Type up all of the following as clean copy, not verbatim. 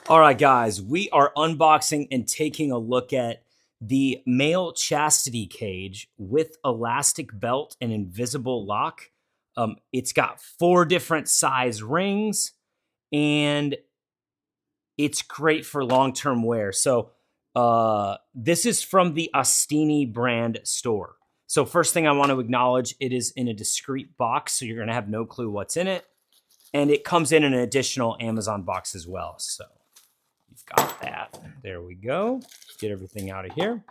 All right, guys, we are unboxing and taking a look at the male Chastity Cage with elastic belt and invisible lock. It's got 4 different size rings, and it's great for long-term wear. So this is from the Chastity brand store. So first thing I want to acknowledge, it is in a discreet box, so you're going to have no clue what's in it. And it comes in an additional Amazon box as well. So you've got that. There we go. Get everything out of here.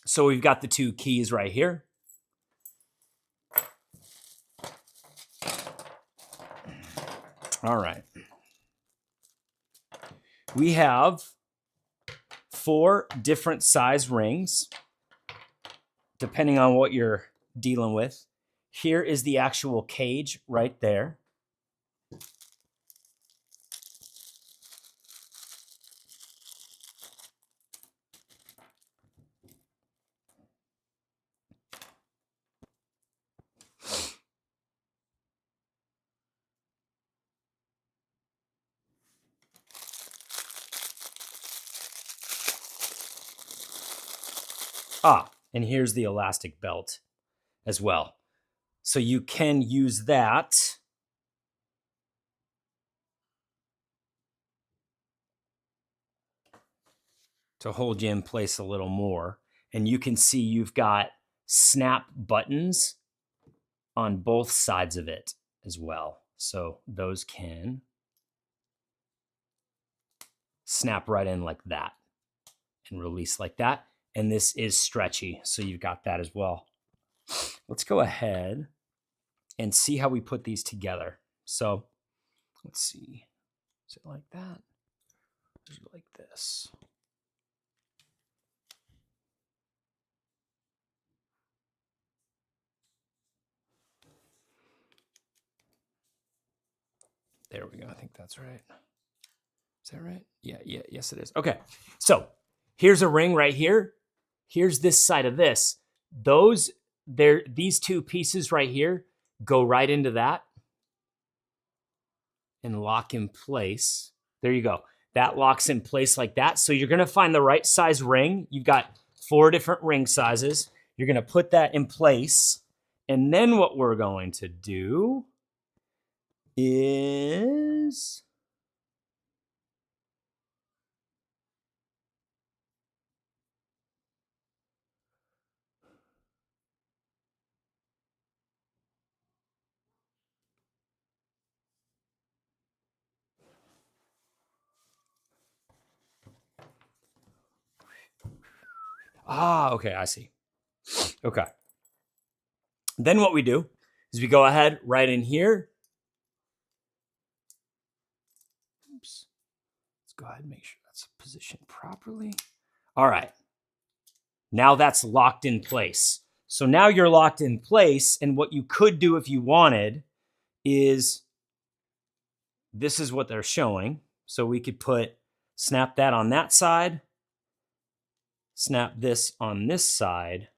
So we've got the 2 keys right here. All right. We have 4 different size rings, depending on what you're dealing with. Here is the actual cage right there. And here's the elastic belt as well. So you can use that to hold you in place a little more. And you can see you've got snap buttons on both sides of it as well. So those can snap right in like that and release like that. And this is stretchy, so you've got that as well. Let's go ahead and see how we put these together. So let's see. Is it like that? Is it like this? There we go. I think that's right. Is that right? Yeah, yes it is. Okay, so here's a ring right here. Here's this side of this. These 2 pieces right here go right into that and lock in place. There you go. That locks in place like that. So you're gonna find the right size ring. You've got 4 different ring sizes. You're gonna put that in place. And then what we're going to do is okay, I see. Okay. Then what we do is we go ahead right in here. Oops. Let's go ahead and make sure that's positioned properly. All right. Now that's locked in place. So now you're locked in place, and what you could do if you wanted is, this is what they're showing. So we could snap that on that side, snap this on this side,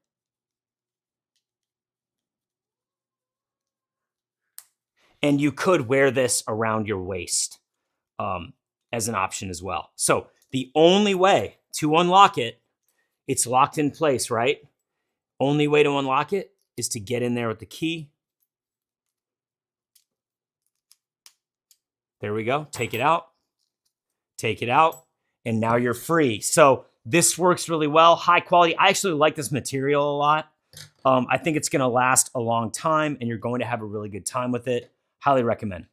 and you could wear this around your waist as an option as well. So the only way to unlock it, it's locked in place, right? Only way to unlock it is to get in there with the key. There we go. Take it out, and now you're free. So this works really well, high quality. I actually like this material a lot. I think it's gonna last a long time, and you're going to have a really good time with it. Highly recommend.